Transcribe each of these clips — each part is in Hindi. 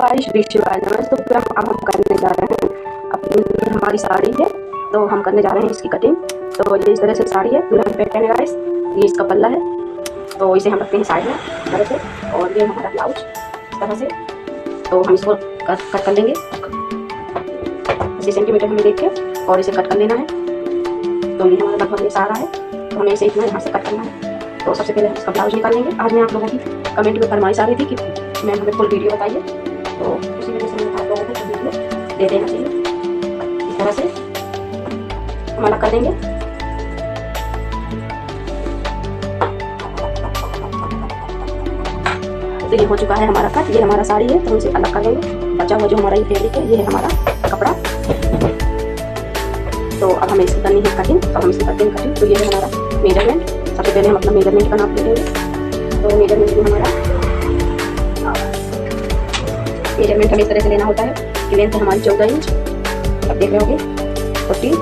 गाइस विश्वास नमस्ते। तो अब हम करने जा रहे हैं अपनी हमारी साड़ी है तो हम करने जा रहे हैं इसकी कटिंग। तो ये इस तरह से साड़ी है, दुल्हन पैटर्न है गाइस। ये इसका पल्ला है तो इसे हम रखते हैं साइड में इस तरह से। और ये हमारा ब्लाउज इस तरह से। तो हम इसको कट कर लेंगे 80 सेंटीमीटर हमें देख के और इसे कट कर लेना है। तो ये हमारा लगभग ये सारा है तो हमें इसे इतना यहाँ से कट करना है। तो सबसे पहले हम इसका ब्लाउज निकाल लेंगे। आज मैं आप लोगों की कमेंट में फरमाइश आ रही थी कि मैम हमें फुल वीडियो बताइए, तो उसी वजह से मैं आप लोगों को फुल वीडियो दे देना चाहिए। इस तरह से हम अलग कर देंगे। तो ये हो चुका है हमारा कट। ये हमारा साड़ी है तो हम इसे अलग कर लेंगे। बचा हुआ जो हमारा ये फैब्रिक है ये है हमारा कपड़ा। तो अब हमें इसकी करनी है कटिंग। तो हम इसकी करते हैं कटिंग। तो ये है हमारा मेजरमेंट। सबसे पहले हम अपना मेजरमेंट का नाप ले लेंगे। तो मेजरमेंट में हमें इस तरह से लेना होता है कि लेंथ है हमारी 14 इंच, अब देख रहे होगे 40।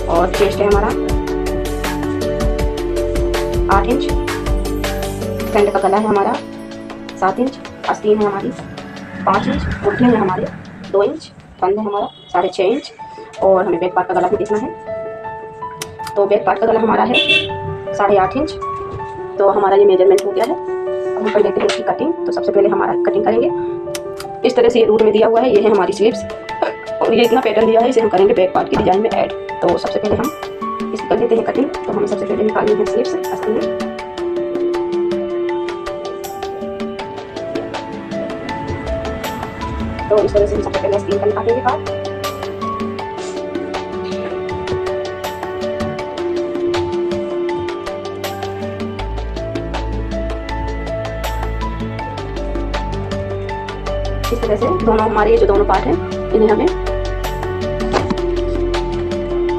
और चेस्ट है हमारा 8 इंच। फ्रंट का गला है हमारा 7 इंच। आस्तीन है हमारी 5 इंच। घुटने हैं हमारे 2 इंच। कंध है हमारा 6.5 इंच। और हमें बैक पार्ट का गला भी देखना है। तो बैक पार्ट का गला हमारा है 8.5 इंच। तो हमारा ये मेजरमेंट हो गया है। अब हम कर लेते हैं इसकी कटिंग। तो सबसे पहले हमारा कटिंग करेंगे इस तरह से। ये रूट में दिया हुआ है, ये है हमारी स्लीव्स और ये इतना पैटर्न दिया है, इसे हम करेंगे बैक पार्ट की डिजाइन में ऐड। तो सबसे पहले हम इसकी कर लेते हैं कटिंग। तो हमें सबसे पहले निकालनी है स्लीव्स आस्तीन में। तो इस तरह से हम सबसे पहले आस्तीन का निकालेंगे पार्ट। इस तरह से दोनों हमारे ये जो दोनों पार्ट हैं इन्हें हमें,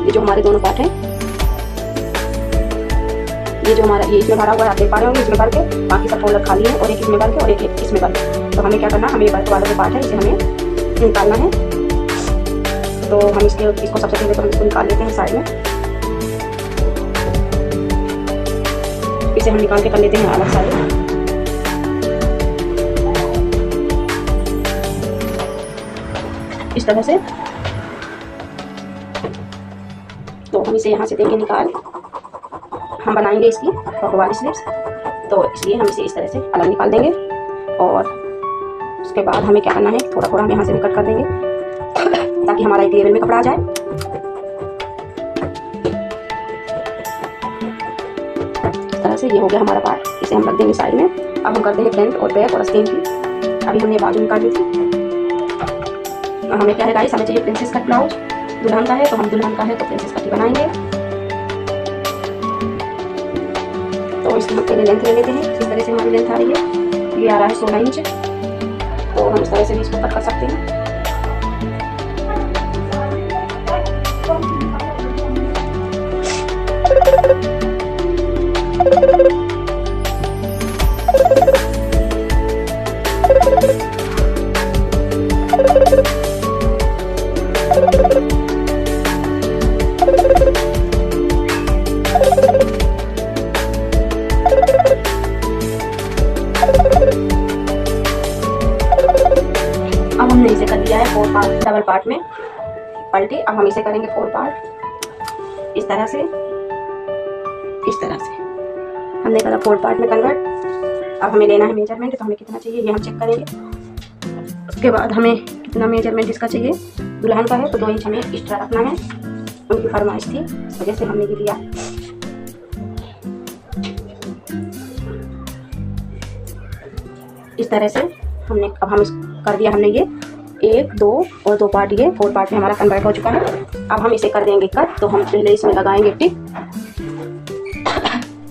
ये जो हमारे दोनों पार्ट हैं, ये जो हमारा ये इसमें भरा हुआ है आप देख पा रहे होंगे, इसमें भर के बाकी सब फोल्डर खाली है और एक इसमें भर के और एक इसमें भर के। तो हमें क्या करना है, हमें ये वर्क वाला जो पार्ट है इसे हमें निकालना है। तो हम इसको सबसे पहले तो हम इसको निकाल लेते हैं साइड में। इसे हम निकाल के कर लेते हैं अलग साइड। इस तरह से। तो हम इसे यहाँ से देंगे निकाल। हम बनाएंगे इसकी फ्रॉक वाली स्लीव्स, तो इसलिए हम इसे इस तरह से अलग निकाल देंगे। और उसके बाद हमें क्या करना है, थोड़ा थोड़ा हम यहाँ से भी कट कर देंगे ताकि हमारा एक लेवल में कपड़ा आ जाए। इस तरह से ये हो गया हमारा पार्ट। इसे हम रख देंगे साइड में। अब हम कर देंगे फ्रंट और बैक और आस्तीन की। अभी हमने बाजू निकाल दी थी। हमें क्या है गाइस, हमें चाहिए प्रिंसेस कट ब्लाउज। दुल्हन का है तो हम दुल्हन का है तो प्रिंसेस कट ही बनाएंगे। तो इसकी हम पहले लेंथ ले लेते हैं। इस तरह से हमारी लेंथ आ रही है, ये आ रहा है 16 इंच। तो हम इस तरह से भी इसको कट कर सकते हैं। अब हमने इसे कर दिया है 4 पार्ट, डबल पार्ट में पलटी। अब हम इसे करेंगे 4 पार्ट इस तरह से। इस तरह से हमने करा 4 पार्ट में कन्वर्ट। अब हमें लेना है मेजरमेंट। तो हमें कितना चाहिए ये हम चेक करेंगे। उसके बाद हमें कितना मेजरमेंट इसका चाहिए। दुल्हन का है तो 2 इंच हमें एक्स्ट्रा रखना है, उनकी फरमाइश थी इस वजह से हमने ये लिया। इस तरह से हमने अब हम कर दिया हमने ये 1 2 और 2 पार्ट, ये 4 पार्ट में हमारा कन्वर्ट हो चुका है। अब हम इसे कर देंगे कट। तो हम पहले इसमें लगाएंगे टिक।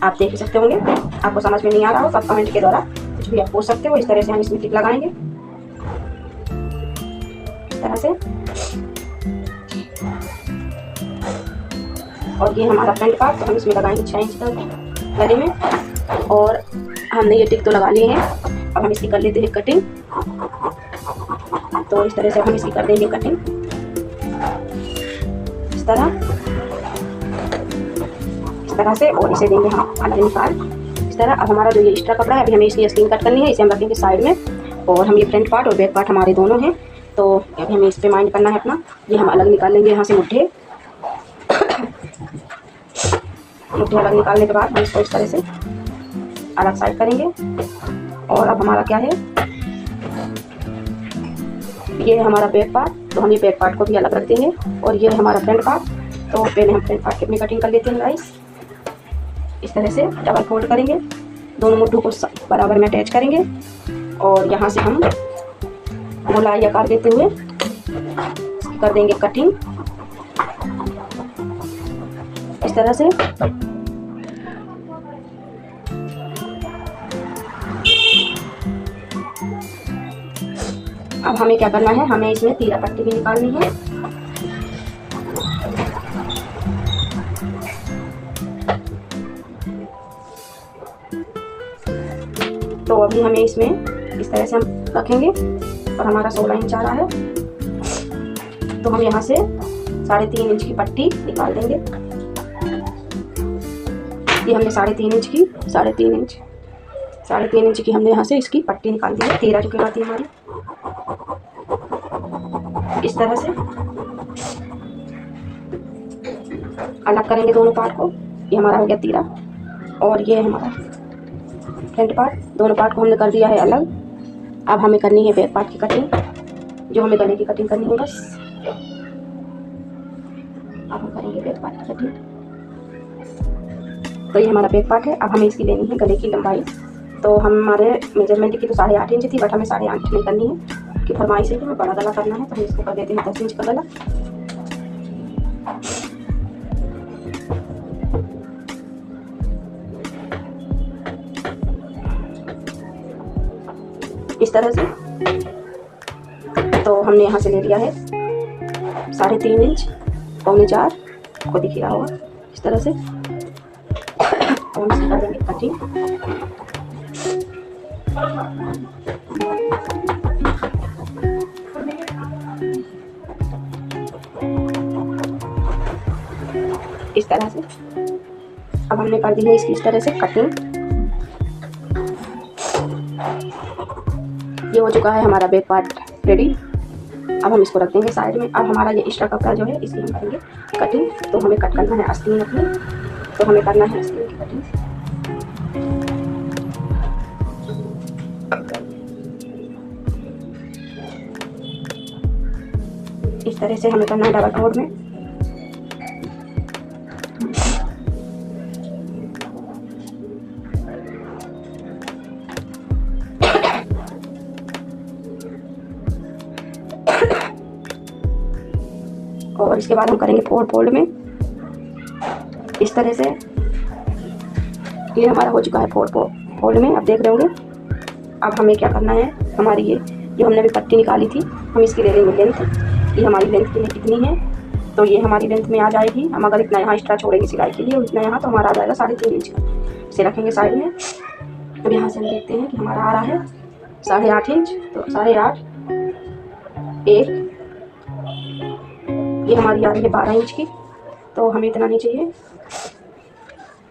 आप देख सकते होंगे, आपको समझ में नहीं आ रहा हो तो आप कमेंट के द्वारा कुछ भी आप पूछ सकते हो। इस तरह से हम इसमें टिक लगाएंगे इस तरह से। और ये हमारा फ्रंट पार्ट तो हम इसमें लगाएंगे 6 इंच तक गले में। और हमने ये टिक तो लगा लिए हैं। अब हम इसकी कर लेते हैं कटिंग। तो इस तरह से हम इसकी कर देंगे कटिंग इस तरह से। और इसे देंगे हम आगे निकाल इस तरह। अब हमारा जो ये एक्स्ट्रा कपड़ा है अभी हमें इसकी आस्तीन कट करनी है, इसे हम रखेंगे साइड में। और हम ये फ्रंट पार्ट और बैक पार्ट हमारे दोनों हैं। तो अभी हमें इस पे माइंड करना है अपना। ये हम अलग निकाल लेंगे यहाँ से मुट्ठे। मुट्ठे अलग निकालने के बाद हम इसको इस तरह से अलग साइड करेंगे। और अब हमारा क्या है, ये है हमारा बैक पार्ट, तो हम ये बैक पार्ट को भी अलग रख देंगे। और ये है हमारा फ्रंट पार्ट, तो पहले हम फ्रंट पार्ट की अपनी कटिंग कर लेते हैं गाइस। इस तरह से डबल फोल्ड करेंगे, दोनों मुट्ठों को बराबर में अटैच करेंगे और यहाँ से हम गोलाई आकार देते हुए कर देंगे कटिंग इस तरह से। अब हमें क्या करना है, हमें इसमें तीरा पट्टी भी निकालनी है। तो अभी हमें इसमें इस तरह से हम रखेंगे और हमारा 16 इंच आ रहा है, तो हम यहाँ से 3.5 इंच की पट्टी निकाल देंगे। ये हमने 3.5 इंच की 3.5 इंच की हमने यहाँ से इसकी पट्टी निकाल दी है। 13 जो कहलाती है हमारी। इस तरह से अलग करेंगे दोनों पार्ट को। ये हमारा हो गया 13 और ये हमारा फ्रंट पार्ट। दोनों पार्ट को हमने कर दिया है अलग। अब हमें करनी है बैक पार्ट की कटिंग, जो हमें गले की कटिंग करनी है बस। अब हम करेंगे बैक पार्ट की कटिंग। तो ये हमारा बैक पार्ट है। अब हमें इसकी लेनी है गले की लंबाई। तो हमारे मेजरमेंट की तो 8.5 इंच थी, बट हमें 8.5 नहीं करनी है कि फरमाइश है कि हमें बड़ा गला करना है, तो हम इसको कर देते हैं 10 इंच का गला। इस तरह से। तो हमने यहाँ से ले लिया है 3.5 इंच, 3.25 को दिख रहा होगा इस तरह से। और इसकी कर देंगे कटिंग। इस तरह से। अब हमने कर दी है इसकी इस तरह से कटिंग। ये हो चुका है हमारा बैक पार्ट रेडी। अब हम इसको रख देंगे साइड में। अब हमारा ये एक्स्ट्रा कपड़ा जो है इसकी हम करेंगे कटिंग। तो हमें कट करना है आस्तीन अपनी, तो हमें करना है आस्तीन की कटिंग। इस तरह से हमें करना है डबल फोल्ड में। और इसके बाद हम करेंगे 4 फोल्ड में इस तरह से। ये हमारा हो चुका है 4 फोल्ड में, आप देख रहे होंगे। अब हमें क्या करना है, हमारी ये जो हमने अभी पट्टी निकाली थी, हम इसकी ले लेंगे लेंथ। ये हमारी लेंथ कितनी है, तो ये हमारी लेंथ में आ जाएगी। हम अगर इतना यहाँ एक्स्ट्रा छोड़ेंगे सिलाई के लिए, उतना यहाँ, तो हमारा आ जाएगा 3.5 इंच का। इसे रखेंगे साइड में। अब यहाँ से हम देखते हैं कि हमारा आ रहा है 8.5 इंच। तो 8.5 1, ये हमारी आ रही है 12 इंच की। तो हमें इतना नहीं चाहिए।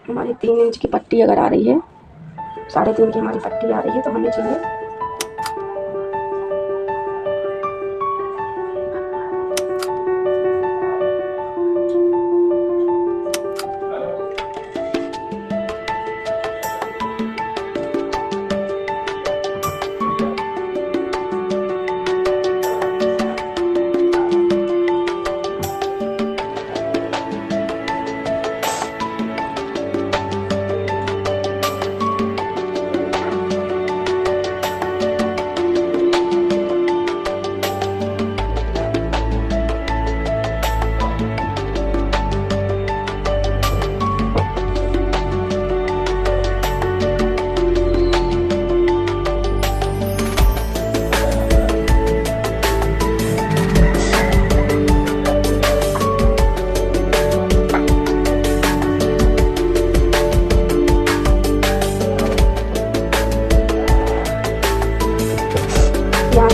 हमारी 3 इंच की पट्टी अगर आ रही है, 3.5 की हमारी पट्टी आ रही है, तो हमें चाहिए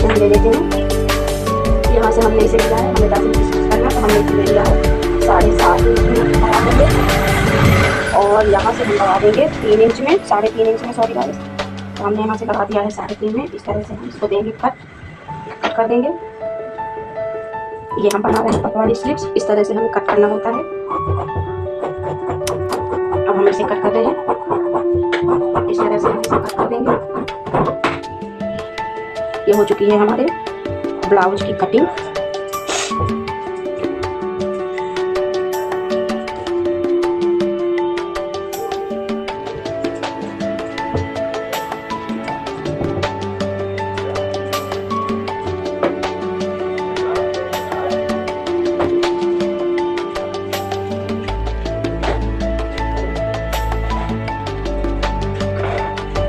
ले लेते हैं। यहाँ से हमने इसे लिया है, हमें 10 इंच करना, तो हमने ले लिया है 7.5 इंच में लगा देंगे। और यहाँ से हम लगा देंगे 3 इंच में, 3.5 इंच में, सॉरी गाइस, तो हमने यहाँ से लगा दिया है 3.5 में। इस तरह से हम इसको देंगे कट कर देंगे। ये हम बना रहे हैं पफ वाली स्लीव्स, इस तरह से हमें कट करना होता है। अब हम इसे कट कर रहे हैं, इस तरह से हम इसे कट कर देंगे। ये हो चुकी है हमारे ब्लाउज की कटिंग।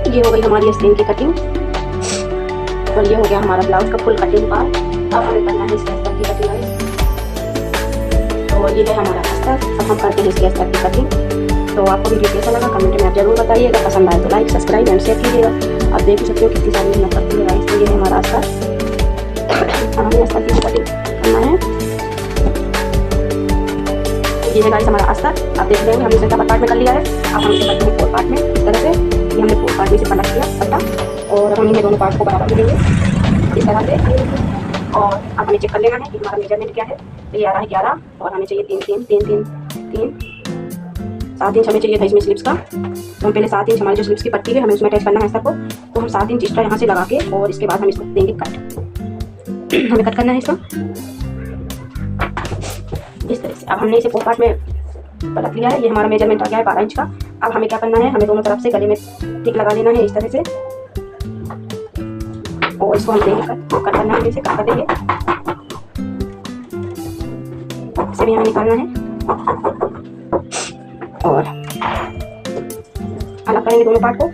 ये हो गई हमारी आस्तीन की कटिंग और ये हो गया हमारा ब्लाउज का फुल कटिंग पार्ट। अब हमें करना है इसके अस्तर की कटिंग। तो ये है हमारा अस्तर। अब हम करते हैं इसके अस्तर की कटिंग। तो आपको वीडियो कैसा लगा कमेंट में आप जरूर बताइएगा। पसंद आए तो लाइक सब्सक्राइब एंड शेयर कीजिएगा। आप देख सकते हो कितनी सारी मेहनत करती है गाइस। तो ये है हमारा अस्तर। हमें अस्तर की कटिंग करना है। ये है गाइस हमारा अस्तर। आप देख रहे हैं हमने इसे डबल पार्ट में कर लिया है। अब हम इसे करते हैं 4 पार्ट में। इस तरह से ये हमने 4 पार्ट में से पलट किया पट्टा और हम इन्हें दोनों पार्ट को बराबर करेंगे इस तरह से। और अब हमें चेक कर लेना है कि हमारा मेजरमेंट क्या है। तो ये आ रहा है 11 और हमें चाहिए 3 7 इंच हमें चाहिए था इसमें स्लिप्स का। तो हम पहले 7 इंच हमारी जो स्लिप्स की पट्टी है हमें उसमें अटैच करना है अस्तर को। तो हम 7 इंच एक्स्ट्रा यहाँ से लगा के और इसके बाद हम इसको देंगे कट। हमें कट करना है इसको इस तरह से। अब हमने इसे 4 पार्ट में पलट लिया है। ये हमारा मेजरमेंट आ गया है 12 इंच का। अब हमें क्या करना है, हमें दोनों तरफ से गले में टिक लगा लेना है इस तरह से और इसको हम देंगे कट करना है। इसे कट कर देंगे, इसे भी हमें निकालना है और अलग करेंगे दोनों पार्ट को।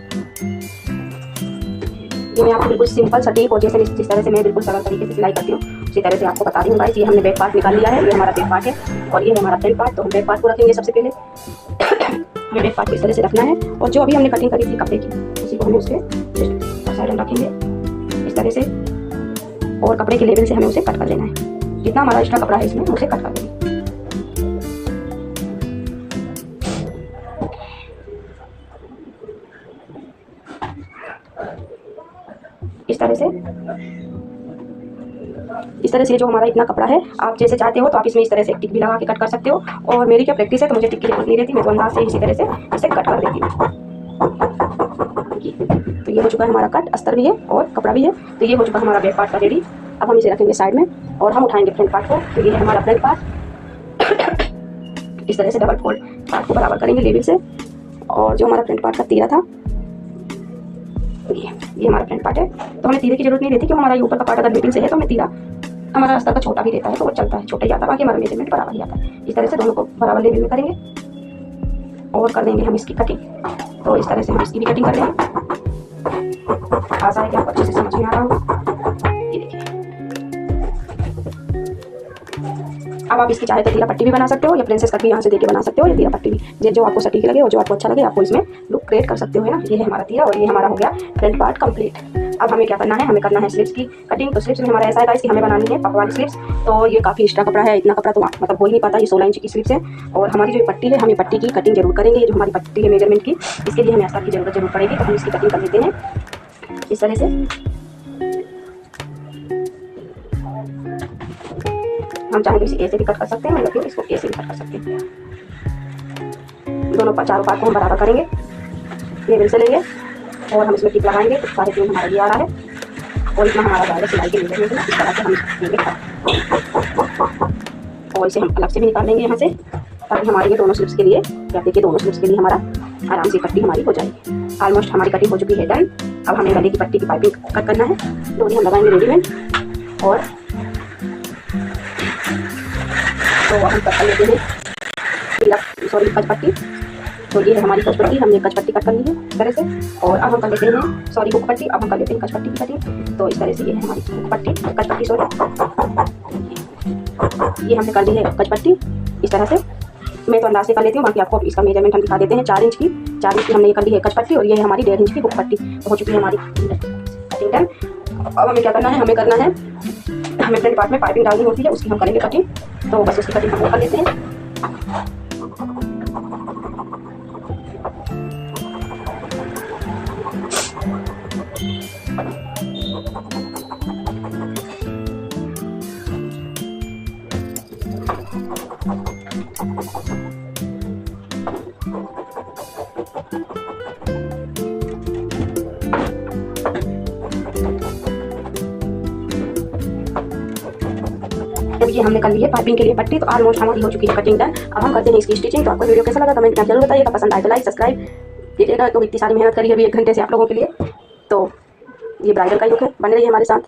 ये मैं आपको बिल्कुल सिंपल सटीक और जैसे जिस तरह से मैं बिल्कुल सरल तरीके से सिलाई करती हूँ उसी तरह से आपको बता रही हूँ गाइस। ये हमने बैक पार्ट निकाल लिया है। ये हमारा बैक पार्ट है और ये है हमारा फ्रंट पार्ट। तो हम बैक पार्ट को रखेंगे सबसे पहले। हमें बैक पार्ट को इस तरह से रखना है और जो अभी हमने कटिंग करी थी कपड़े की उसी को हमें उसके साइड में रखेंगे इस तरह से और कपड़े के लेवल से हमें उसे कट कर लेना है। जितना हमारा एक्स्ट्रा कपड़ा है इसमें उसे कट कर देंगे इस तरह से। इस तरह से जो हमारा इतना कपड़ा है आप जैसे चाहते हो तो आप इसमें इस तरह से टिक भी लगा के कट कर सकते हो। और मेरी क्या प्रैक्टिस है तो मुझे टिक की जरूरत नहीं रहती, मैं तो अंदाज से इसी तरह से इसे कट कर देती हूँ। तो ये हो चुका है हमारा कट, अस्तर भी है और कपड़ा भी है। तो ये हो चुका हमारा बैक पार्ट का रेडी। अब हम इसे रखेंगे साइड में और हम उठाएंगे फ्रंट पार्ट को। तो ये है हमारा फ्रंट पार्ट। इस तरह से डबल फोल्ड पार्ट को बराबर करेंगे लेवल से और जो हमारा फ्रंट पार्ट का तीरा था ये हमारा फ्रंट पार्ट है। तो हमें तीरे की जरूरत नहीं रहती क्योंकि हमारा ये ऊपर का पार्ट अगर लेवल से है तो हमें तीरा हमारा अस्तर का छोटा भी रहता है तो वो चलता है, छोटा ही आता है, बाकी हमारा मेजरमेंट बराबर ही आता है। इस तरह से दोनों को बराबर लेवल में करेंगे और कर देंगे हम इसकी कटिंग। तो इस तरह से हम इसकी भी कटिंग कर लेंगे। आशा है कि आपको अच्छे से समझ में आ रहा होगा। ये देखिए, अब आप इसकी चाहे तो तीरा पट्टी भी बना सकते हो या प्रिंसेस कट भी यहाँ से देके बना सकते हो या तीरा पट्टी भी, जो आपको सटीक लगे और जो आपको अच्छा लगे आपको इसमें लुक क्रिएट कर सकते हो, है ना। ये है हमारा तीरा और ये हमारा हो गया फ्रंट पार्ट कंप्लीट। अब हमें क्या करना है, हमें करना है स्लीव्स की कटिंग। तो स्लीव्स में हमारा ऐसा है गाइस कि हमें बनानी है पफ वाली स्लीव्स। तो ये काफ़ी एक्स्ट्रा कपड़ा है, इतना कपड़ा तो मतलब हो ही नहीं पाता। ये 16 इंच की स्लीव्स है और हमारी जो पट्टी है हमें पट्टी की कटिंग जरूर करेंगे। ये जो हमारी पट्टी है मेजरमेंट की, इसके लिए हमें अस्तर की जरूरत जरूर पड़ेगी। तो हम इसकी कटिंग कर लेते हैं इस तरह से। हम चाहें तो इसे ऐसे भी कट कर सकते हैं या फिर इसको ऐसे भी कट कर सकते हैं। दोनों चारों पार्ट को हम बराबर करेंगे, लेवल से लेंगे और हम इसमें टिक लगाएंगे। तो 3.5 हमारा ये आ रहा है और इतना हमारा जाएगा सिलाई के लेवल में। इस तरह से हम देंगे और इसे हम अलग से भी निकाल लेंगे यहाँ से, ताकि हमारे ये दोनों स्लिप्स के लिए या देखिए दोनों स्लिप्स के लिए हमारा आराम से पट्टी हमारी हो जाएगी। ऑलमोस्ट हमारी कटिंग हो चुकी है डन। अब हमें गले की पट्टी की पाइपिंग कट करना है। डोरी हम लगाएंगे रेडीमेड और तो हम कट कर लेते हैं कच पट्टी। तो ये है हमारी कच पट्टी, हमने कच पट्टी कट कर ली है इस तरह से। और अब हम कर लेते हैं हुक पट्टी। अब हम कर लेते हैं कच पट्टी की कटिंग। तो इस तरह से ये है हमारी हुक पट्टी, कच पट्टी ये हमने कर ली है कच पट्टी इस तरह से। मैं तो अंदाज से कर लेती हूँ, बाकी आपको इसका मेजरमेंट हम दिखा देते हैं। 4 इंच की हमने ये कर ली है कच पट्टी और ये है हमारी 1.5 इंच की हुक पट्टी। तो हो चुकी है हमारी कटिंग डन। अब हमें क्या करना है, हमें करना है हमें फ्रंट पार्ट में पाइपिंग डालनी होती है, उसकी हम करेंगे कटिंग। तो बस उसकी कटिंग हम कर लेते हैं। अब ये हमने कर ली है पाइपिंग के लिए पट्टी, तो ऑलमोस्ट हमारी हो चुकी है कटिंग डन। अब हम करते हैं इसकी स्टिचिंग। तो आपको वीडियो कैसा लगा कमेंट में जरूर बताइएगा, पसंद आए तो लाइक सब्सक्राइब कीजिएगा। तो इतनी सारी मेहनत करी है अभी 1 घंटे से आप लोगों के लिए। तो ये ब्राइडल का ही लुक है, बने रहिए हमारे साथ।